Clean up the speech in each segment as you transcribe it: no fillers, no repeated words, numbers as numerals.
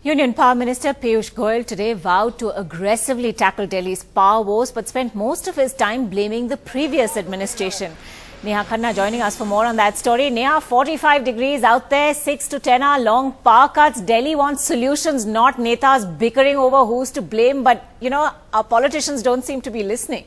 Union Power Minister Piyush Goyal today vowed to aggressively tackle Delhi's power woes but spent most of his time blaming the previous administration. Neha Khanna joining us for more on that story. Neha, 45 degrees out there, 6 to 10 hour long power cuts. Delhi wants solutions, not netas bickering over who's to blame. But, you know, our politicians don't seem to be listening.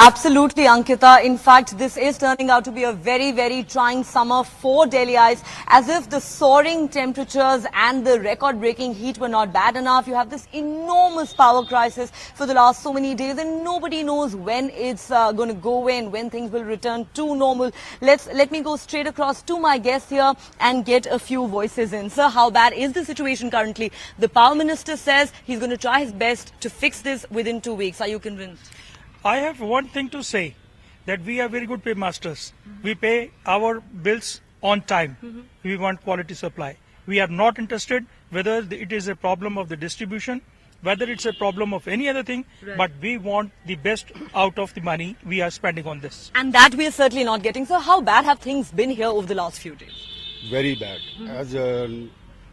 Absolutely, Ankita. In fact, this is turning out to be a very, very trying summer for Delhiites. As if the soaring temperatures and the record-breaking heat were not bad enough. You have this enormous power crisis for the last so many days, and nobody knows when it's going to go away and when things will return to normal. Let me go straight across to my guest here and get a few voices in. Sir, how bad is the situation currently? The Power Minister says he's going to try his best to fix this within 2 weeks. Are you convinced? I have one thing to say, that we are very good paymasters. We pay our bills on time. We want quality supply. We are not interested whether it is a problem of the distribution, whether it's a problem of any other thing, but we want the best out of the money we are spending on this. And that we are certainly not getting. So how bad have things been here over the last few days? Very bad. As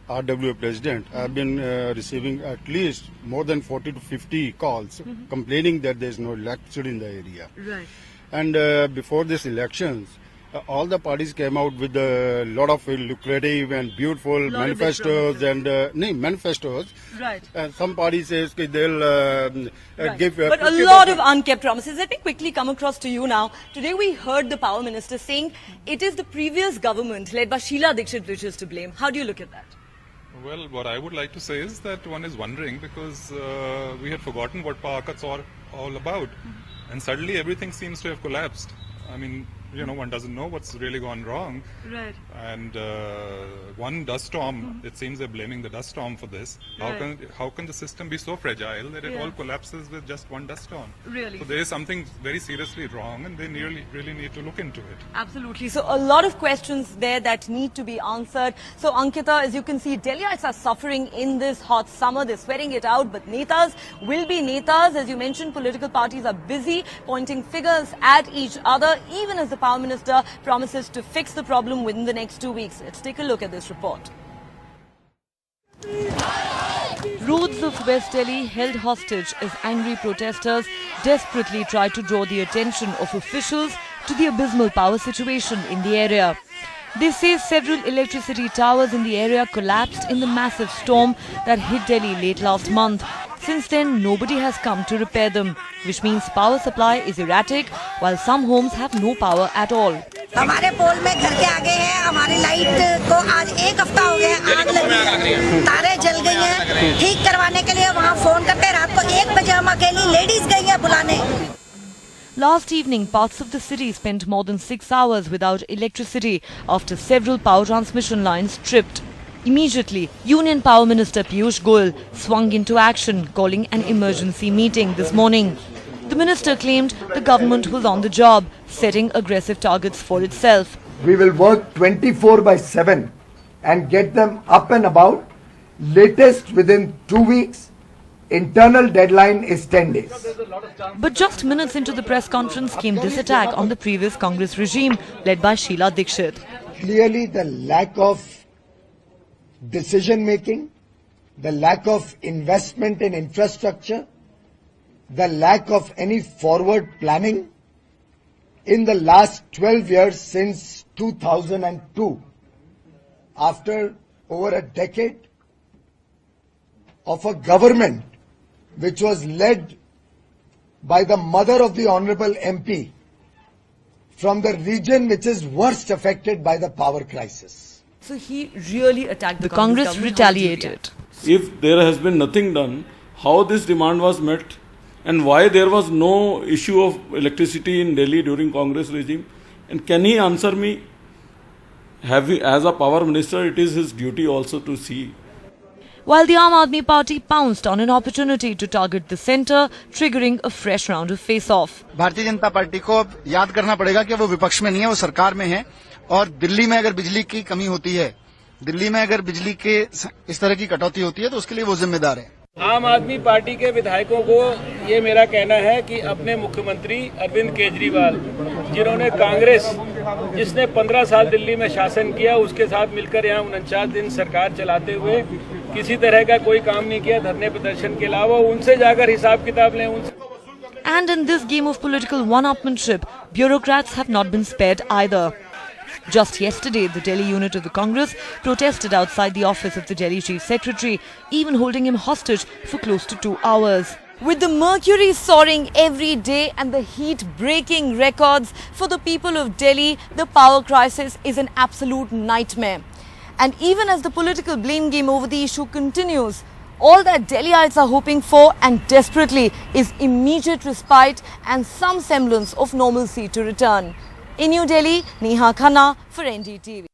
RWA president, I've been receiving at least more than 40 to 50 calls complaining that there's no electricity in the area. Right. And before these elections, all the parties came out with a lot of lucrative and beautiful manifestos and manifestos. Right. Some parties says they'll give. But a lot of unkept promises. Let me quickly come across to you now. Today we heard the Power Minister saying it is the previous government led by Sheila Dikshit which is to blame. How do you look at that? Well, what I would like to say is that one is wondering because we had forgotten what power cuts are all about. And suddenly everything seems to have collapsed. I mean, you know, one doesn't know what's really gone wrong. Right. And one dust storm, it seems they're blaming the dust storm for this. Right. How can the system be so fragile that it all collapses with just one dust storm? Really? So there is something very seriously wrong and they really need to look into it. Absolutely. So a lot of questions there that need to be answered. So Ankita, as you can see, Delhiites are suffering in this hot summer. They're sweating it out, but netas will be netas. As you mentioned, political parties are busy pointing fingers at each other, even as the Power Minister promises to fix the problem within the next 2 weeks. Let's take a look at this report. Roads of West Delhi held hostage as angry protesters desperately tried to draw the attention of officials to the abysmal power situation in the area. They say several electricity towers in the area collapsed in the massive storm that hit Delhi late last month. Since then, nobody has come to repair them, which means power supply is erratic, while some homes have no power at all. हमारे पोल में घर के आगे है, हमारी light को आज 1 हफ्ता हो गया, आग लगी है, तारे जल गई हैं, ठीक करवाने के लिए वहाँ फोन करके रात को 1 बजे हम अकेली लेडीज गई हैं बुलाने. Last evening, parts of the city spent more than 6 hours without electricity after several power transmission lines tripped. Immediately, Union Power Minister Piyush Goyal swung into action, calling an emergency meeting this morning. The minister claimed the government was on the job, setting aggressive targets for itself. We will work 24/7 and get them up and about, latest within 2 weeks. Internal deadline is 10 days. But just minutes into the press conference came this attack on the previous Congress regime led by Sheila Dikshit. Clearly the lack of decision making, the lack of investment in infrastructure, the lack of any forward planning in the last 12 years since 2002, after over a decade of a government which was led by the mother of the Honorable MP from the region which is worst affected by the power crisis. So he really attacked the Congress retaliated. If there has been nothing done, how this demand was met and why there was no issue of electricity in Delhi during Congress regime, and can he answer me? As a power minister, it is his duty also to see. While the Aam Aadmi Party pounced on an opportunity to target the centre, triggering a fresh round of face-off. Bharatiya Janata party को अब याद करना पड़ेगा कि वो विपक्ष में नहीं है, वो सरकार में है, और दिल्ली में अगर बिजली की कमी होती है, दिल्ली में अगर बिजली के इस तरह की कटौती होती है तो उसके लिए वो जिम्मेदार है. आम आदमी पार्टी के विधायकों को ये मेरा कहना है कि अपने मुख्यमंत्री अरविंद केजरीवाल, जिन्होंने कांग्रेस जिसने 15 साल दिल्ली में शासन किया, उसके साथ मिलकर यहाँ 49 दिन सरकार चलाते हुए किसी तरह का कोई काम नहीं किया धरने प्रदर्शन के अलावा, उनसे जाकर हिसाब किताब लें उनसे। And in this game of political one-upmanship, bureaucrats have not been spared either. Just yesterday, the Delhi unit of the Congress protested outside the office of the Delhi Chief Secretary, even holding him hostage for close to 2 hours. With the mercury soaring every day and the heat breaking records for the people of Delhi, the power crisis is an absolute nightmare. And even as the political blame game over the issue continues, all that Delhiites are hoping for and desperately is immediate respite and some semblance of normalcy to return. In New Delhi, Neha Khanna for NDTV.